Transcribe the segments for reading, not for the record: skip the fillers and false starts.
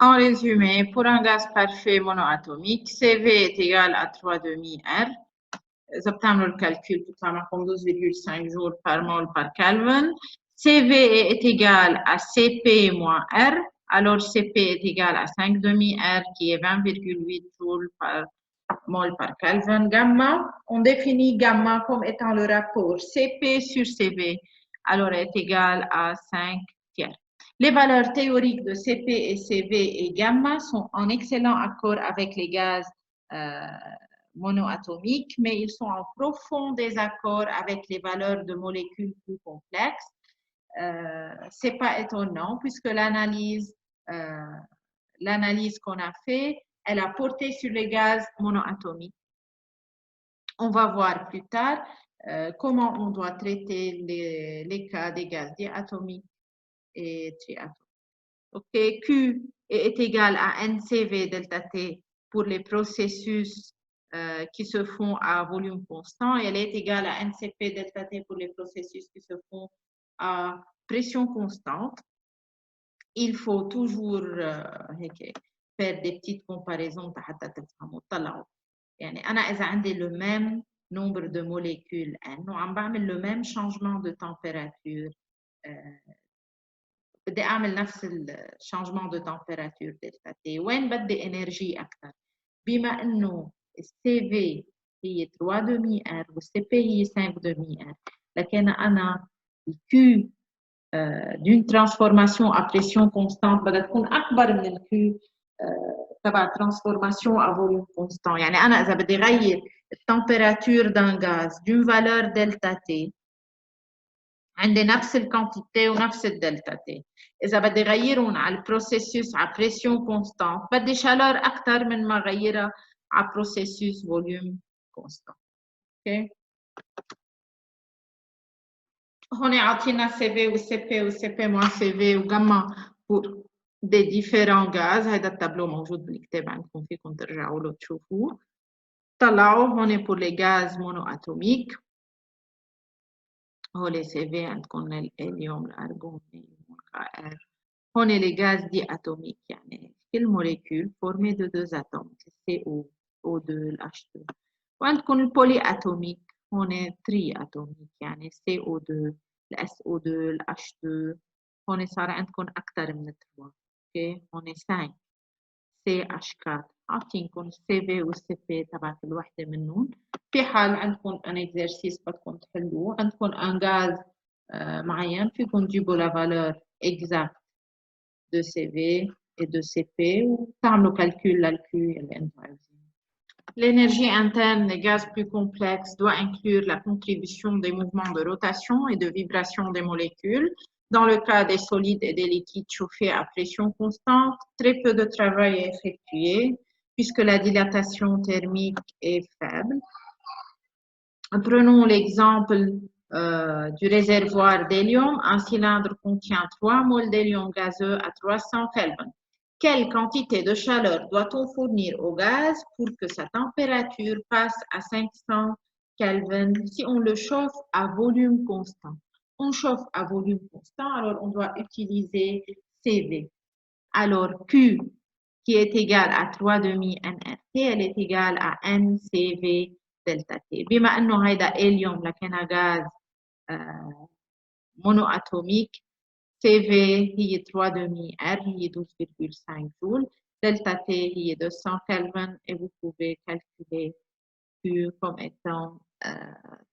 En résumé, pour un gaz parfait monoatomique, CV est égal à 3,5 R. إذا بتعملوا الكالكول بتطلع معكم 12,5 joules par mol par Kelvin. CV est égal à CP moins R. Alors CP est égal à 5,5 R qui est 20,8 joules par mol par Kelvin. Gamma, on définit gamma comme étant le rapport CP sur CV. Alors est égal à 5 tiers. Les valeurs théoriques de CP et CV et gamma sont en excellent accord avec les gaz monoatomiques, mais ils sont en profond désaccord avec les valeurs de molécules plus complexes. C'est pas étonnant puisque l'analyse qu'on a fait, elle a porté sur les gaz monoatomiques. On va voir plus tard comment on doit traiter les cas des gaz diatomiques et triatomiques. Okay. Q est égal à NCV delta T pour les processus qui se font à volume constant et elle est égale à NCP delta T pour les processus qui se font à pression constante. Il faut toujours faire des petites comparaisons حتى تفهموا تطلعوا. يعني أنا إذا عندي le même nombre de molécules N وعم بعمل le même changement de température بدي أعمل نفس الشانجمون دو تمبيراتور دلتا تي وين بدي انرجي أكثر بما إنه السي في هي 3,5 ار والسي بي هي 5,5 ار لكن أنا الكيو d'une transformation à pression constante بدها تكون أكبر من الكيو تبع transformation à volume constant. يعني أنا إذا بدي غير التمبيراتور d'un gaz d'une valeur delta T عندي نفس الكونتيتي ونفس الدلتا تي. إذا بدي غيرهم على البروسيسوس على بريسيون كونستانت بدي شالور أكثر من ما غيرها على بروسيسوس فوليوم كونستانت. اوكي هون عاطينا سي في والسي بي والسي بي موان سي في وجاما pour des différents gaz. هيدا التابلو موجود بالكتاب عندكم فيكم ترجعوا له تشوفوه. طلعوا هون pour les gaz monoatomiques. هول سي في عندكم الهيليوم الارجون الكار. هون les gaz diatomiques يعني كل molécule formée de deux atomes CO O2 H2 وعندكم البولي اتوميك هون 3 اتوميك يعني CO2 SO2 H2 هون صار عندكم اكثر من 3 اوكي هون 5 CH4 عاطينكم السي في والسي بي تبع كل وحده منهم. في حال عندكم ان اكزرسيس بدكم تحلوه عندكم ان غاز معين فيكم تجيبوا لا فالور اكزاكت de CV et de CP ou تعملوا calcul للQ اللي انتم عايزينه. L'énergie interne des gaz plus complexes doit inclure la contribution des mouvements de rotation et de vibration des molécules. Dans le cas des solides et des liquides chauffés à pression constante, très peu de travail est effectué puisque la dilatation thermique est faible. Prenons l'exemple du réservoir d'hélium. Un cylindre contient 3 moles d'hélium gazeux à 300 Kelvin. Quelle quantité de chaleur doit-on fournir au gaz pour que sa température passe à 500 Kelvin si on le chauffe à volume constant? On chauffe à volume constant, alors on doit utiliser CV. Alors Q qui est égal à 3,5 nRT, elle est égale à NCV دلتا تي. بما انه هيدا هيليوم لكنها غاز monoatomique, CV هي 3,5 R هي 12,5 جول دلتا T هي 200 Kelvin et vous pouvez calculer Q comme étant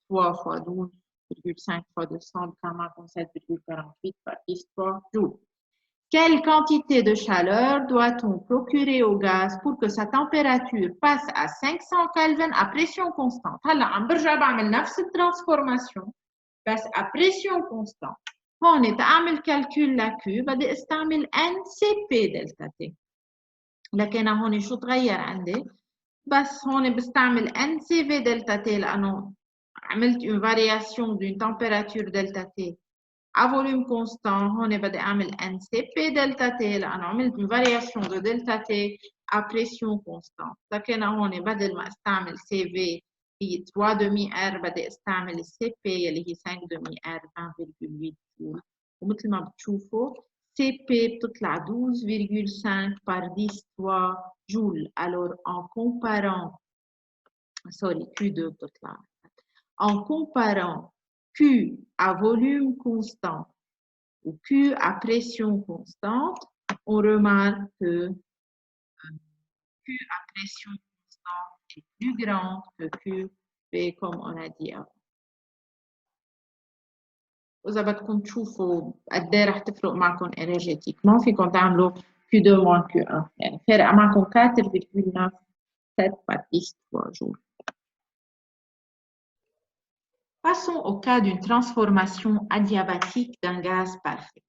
3 fois 12,5 fois 200 كما 7,48 par 10 joules. Quelle quantité de chaleur doit-on procurer au gaz pour que sa température passe à 500 Kelvin à pression constante? هلا عم برجع بعمل نفس الترانسفورماسيون بس à pression constante. هون تعمل calcul ل Q بدي استعمل NCP دلتا T. لكن هون شو تغير عندي؟ بس هون بستعمل NCV دلتا T لأنه عملت une variation d'une température delta T à volume constant, هون بدي أعمل NCP delta T لأنه عملت une variation de delta T à pression constante. لكن هون بدل ما استعمل CV هي 3,5 R بدي استعمل CP اللي هي 5,5 R 20,8 جول. ومثل ما بتشوفوا CP بتطلع 12,5 par 10 joules. Alors, en comparant, sorry, Q2 بتطلع. En comparant Q à volume constant ou Q à pression constante, on remarque que Q à pression constante est plus grande que QP, comme on a dit avant. وإذا بدكم تشوفوا قد ايه رح تفرق معكم انرجيتيكمون فيكم تعملوا Q2 moins Q1 يعني فرق معكم 4,97 par 10 jours. Passons au cas d'une transformation adiabatique d'un gaz parfait.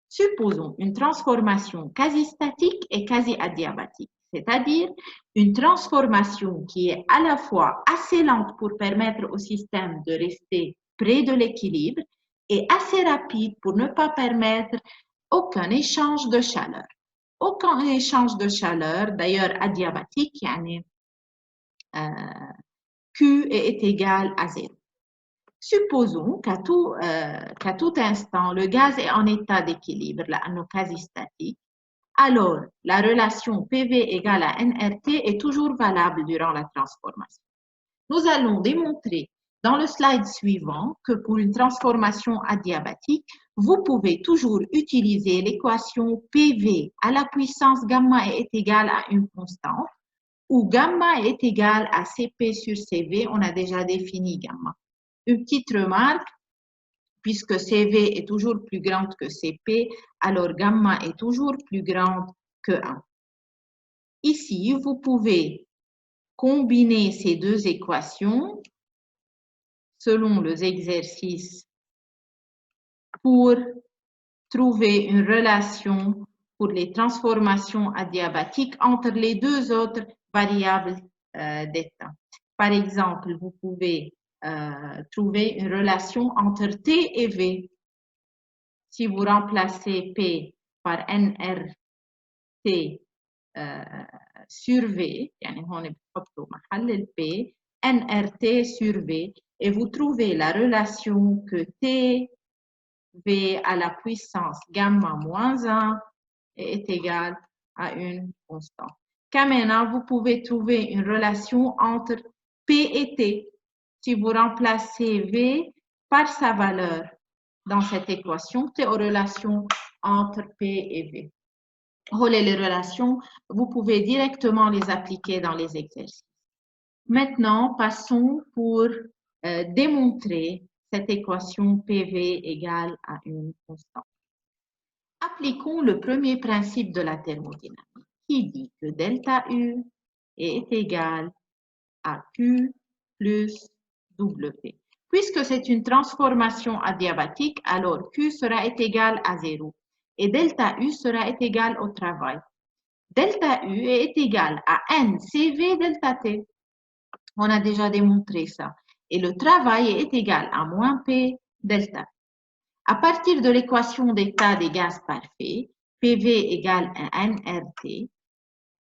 Supposons une transformation quasi-statique et quasi-adiabatique, c'est-à-dire une transformation qui est à la fois assez lente pour permettre au système de rester près de l'équilibre et assez rapide pour ne pas permettre aucun échange de chaleur. Aucun échange de chaleur, d'ailleurs adiabatique, يعني Q est égal à 0. Supposons qu'à tout instant, le gaz est en état d'équilibre, لأنه quasi statique. Alors, la relation PV égale à nRT est toujours valable durant la transformation. Nous allons démontrer dans le slide suivant que pour une transformation adiabatique, vous pouvez toujours utiliser l'équation PV à la puissance gamma est égale à une constante, où gamma est égal à CP sur CV. On a déjà défini gamma. Une petite remarque, puisque CV est toujours plus grande que CP, alors gamma est toujours plus grande que 1. Ici, vous pouvez combiner ces deux équations selon les exercices pour trouver une relation pour les transformations adiabatiques entre les deux autres variables d'état. Par exemple, vous pouvez trouver une relation entre T et V. Si vous remplacez P par NRT sur V, يعني هون بتحطوا محل ال P, NRT sur V, et vous trouvez la relation que T V à la puissance gamma moins 1 est égal à une constante. Maintenant, vous pouvez trouver une relation entre P et T. Si vous remplacez V par sa valeur dans cette équation, c'est aux relations entre P et V. Les relations, vous pouvez directement les appliquer dans les exercices. Maintenant, passons pour démontrer cette équation PV égale à une constante. Appliquons le premier principe de la thermodynamique qui dit que delta U est égal à Q plus W. Puisque c'est une transformation adiabatique, alors Q sera égal à 0 et delta U sera égal au travail. Delta U est égal à N CV delta T. On a déjà démontré ça. Et le travail est égal à moins P delta. À partir de l'équation d'état des gaz parfaits, PV égale à nRT,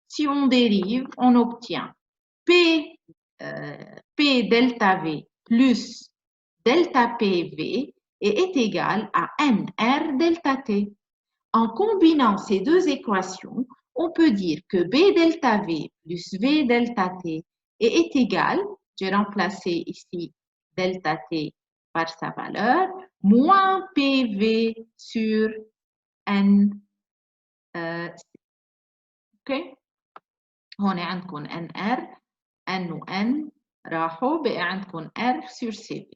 si on dérive, on obtient P delta V plus delta PV est égal à NR delta T. En combinant ces deux équations, on peut dire que B delta V plus V delta T est égal, j'ai remplacé ici delta T par sa valeur, moins PV sur N. OK? هون عندكم NR, N و N راحوا بقى عندكم R sur CV.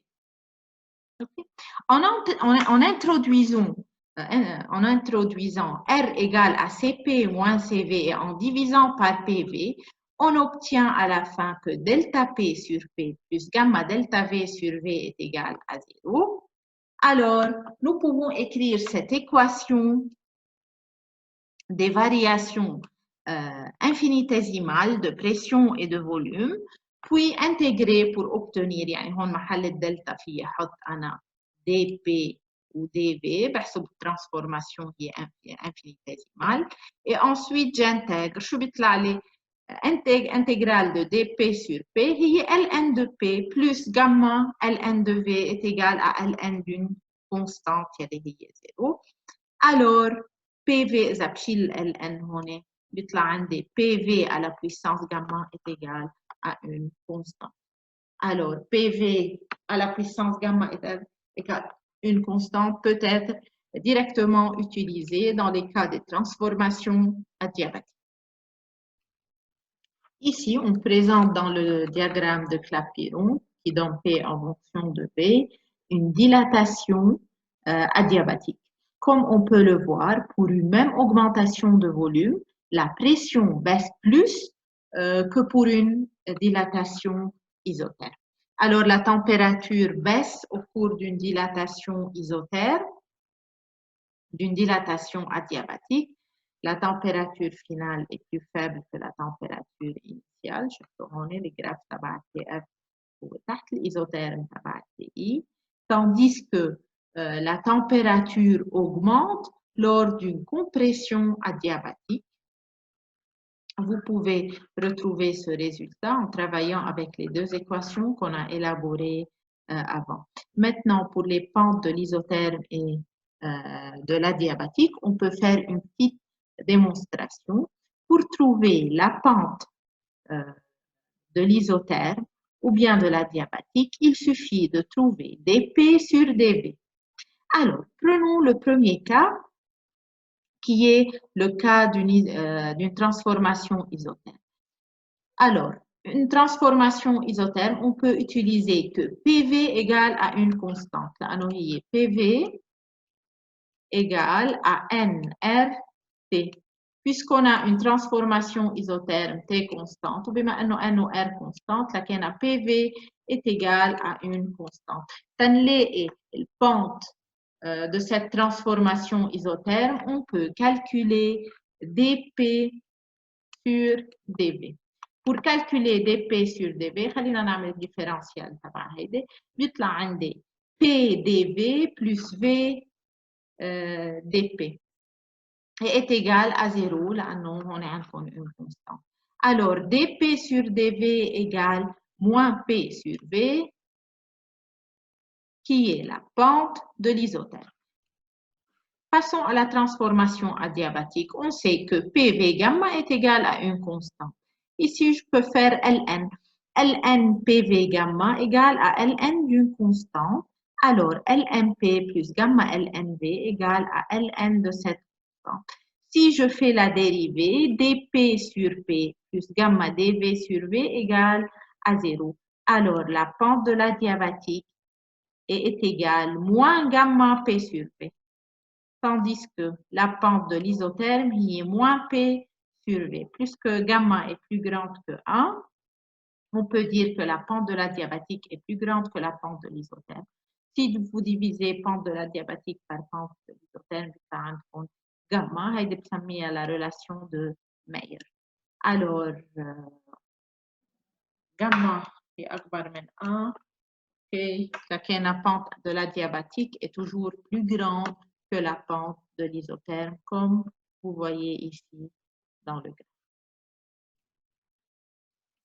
Okay? En introduisant R égale à CP moins CV et en divisant par PV, on obtient à la fin que delta P sur P plus gamma delta V sur V est égal à 0. Alors, nous pouvons écrire cette équation des variations infinitésimales de pression et de volume, puis intégrer pour obtenir, يعني هون محل الدلتا فيه حط أنا dP ou dV, بحسب transformation qui est infinitésimale, et ensuite j'intègre, شو بيطلع لي intégrale de dP sur P هي ln de P plus gamma ln de V est égal à ln d'une constante qui est 0. Alors, PV إذا بشيل LN هون بيطلع عندي PV à la puissance gamma est égal à une constante. Alors, PV à la puissance gamma est égale à une constante peut être directement utilisée dans les cas de transformation adiabatique. Ici, on présente dans le diagramme de Clapeyron, qui donne P en fonction de V, une dilatation adiabatique. Comme on peut le voir, pour une même augmentation de volume, la pression baisse plus que pour une dilatation isotherme. Alors, la température baisse au cours d'une dilatation isotherme, d'une dilatation adiabatique. La température finale est plus faible que la température initiale. شفتوا هون الجراف تبع TF وتحت الإيزوتherme تبع TI. Tandis que la température augmente lors d'une compression adiabatique. Vous pouvez retrouver ce résultat en travaillant avec les deux équations qu'on a élaborées avant. Maintenant, pour les pentes de l'isotherme et de l'adiabatique, on peut faire une petite démonstration. Pour trouver la pente de l'isotherme ou bien de l'adiabatique, il suffit de trouver dP sur dV. Alors, prenons le premier cas, qui est le cas d'une transformation isotherme. Alors, une transformation isotherme, on peut utiliser que PV égale à une constante. Là, PV égale à nRT. Puisqu'on a une transformation isotherme T constante, ou bien R constante, la PV est égale à une constante. Tanlé est le pente de cette transformation isotherme, on peut calculer dP sur dV. Pour calculer dP sur dV, خلينا نعمل الديفرنشيال تبع هيدي بيطلع عندي P dV plus V dP est égal à 0 لأنه هون عندكم une constante. Alors dP sur dV égale moins P sur V qui est la pente de l'isotherme. Passons à la transformation adiabatique. On sait que PV gamma est égal à une constante. Ici, je peux faire Ln. Ln PV gamma égale à Ln d'une constante. Alors, Lnp plus gamma Lnv égale à Ln de cette constante. Si je fais la dérivée, dP sur P plus gamma dV sur V égale à 0. Alors, la pente de l'adiabatique est égale moins gamma P sur P. Tandis que la pente de l'isotherme est moins P sur V. Puisque gamma est plus grande que 1, on peut dire que la pente de l'adiabatique est plus grande que la pente de l'isotherme. Si vous divisez pente de l'adiabatique par pente de l'isotherme, ça rend gamma, هيدي بسميها la relation de Meyer. Alors, gamma est أكبر من 1, et la pente de l'adiabatique est toujours plus grande que la pente de l'isotherme, comme vous voyez ici dans le graphe.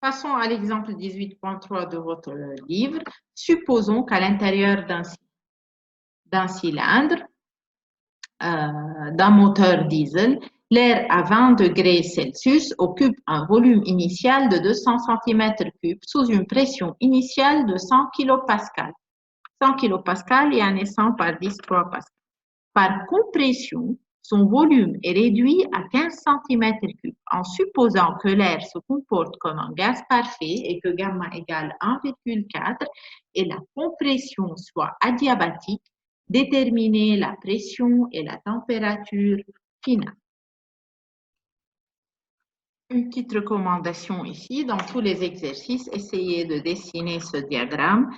Passons à l'exemple 18.3 de votre livre. Supposons qu'à l'intérieur d'un cylindre, d'un moteur diesel, l'air à 20 degrés Celsius occupe un volume initial de 200 cm3 sous une pression initiale de 100 kPa. 100 kPa, il y a 100 par 10 kPa. Par compression, son volume est réduit à 15 cm3 en supposant que l'air se comporte comme un gaz parfait et que gamma égale 1,4 et la compression soit adiabatique, déterminer la pression et la température finale. Une petite recommandation ici, dans tous les exercices, essayez de dessiner ce diagramme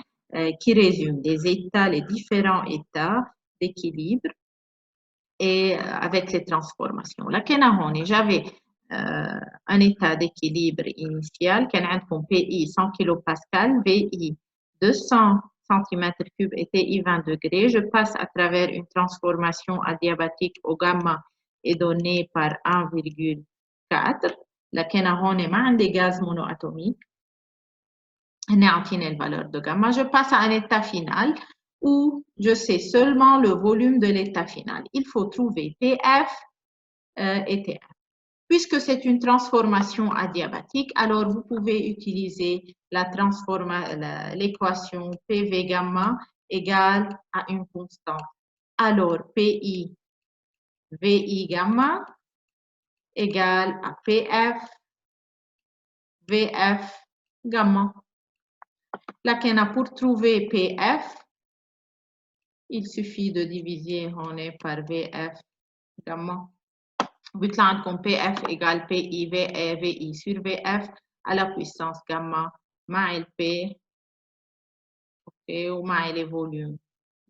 qui résume les différents états d'équilibre et avec les transformations. Là, j'avais un état d'équilibre initial, qui a PI 100 kPa, VI 200 cm3 et TI 20 degrés. Je passe à travers une transformation adiabatique au gamma est donnée par 1,4. Là, on des gaz monoatomiques. On a la valeur de gamma. Je passe à un état final où je sais seulement le volume de l'état final. Il faut trouver PF et TF. Puisque c'est une transformation adiabatique, alors vous pouvez utiliser l'équation PV gamma égale à une constante. Alors, PI VI gamma égale à PF VF gamma. Là, pour trouver PF, il suffit de diviser par VF gamma. بيطلع عندكم PF égale PI VI sur VF à la puissance gamma مع ال P ومع les volumes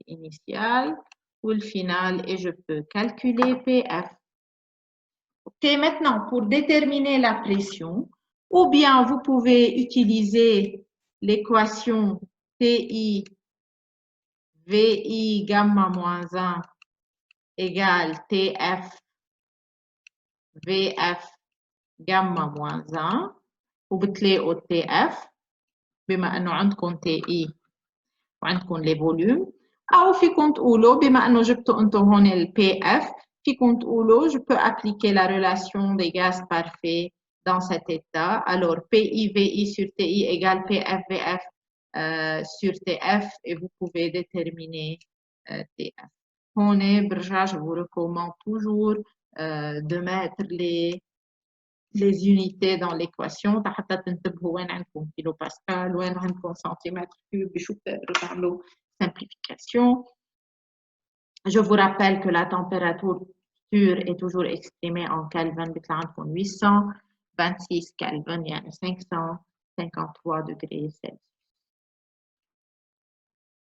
initial ou le final et je peux calculer PF. Ok, maintenant pour déterminer la pression, ou bien vous pouvez utiliser l'équation TI VI gamma moins 1 égale TF VF gamma moins 1 وبتلاقوا TF بما انه عندكم TI وعندكم les volumes او فيكم تقولوا بما انه جبتوا انتم هون ال PF فيكم تقولوا je peux appliquer la relation des gaz parfaits dans cet état. Alors PI VI sur TI égale PF VF sur TF et vous pouvez déterminer TF. هون برجع je vous recommande toujours de mettre les unités dans l'équation حتى تنتبهوا وين عندكم كيلو باسكال وين عندكم سنتيمتر كيوب بشو بتقدروا تعملوا simplification. Je vous rappelle que la température est toujours exprimée en Kelvin بيطلع عندكم 826 Kelvin يعني 553 degrés Celsius.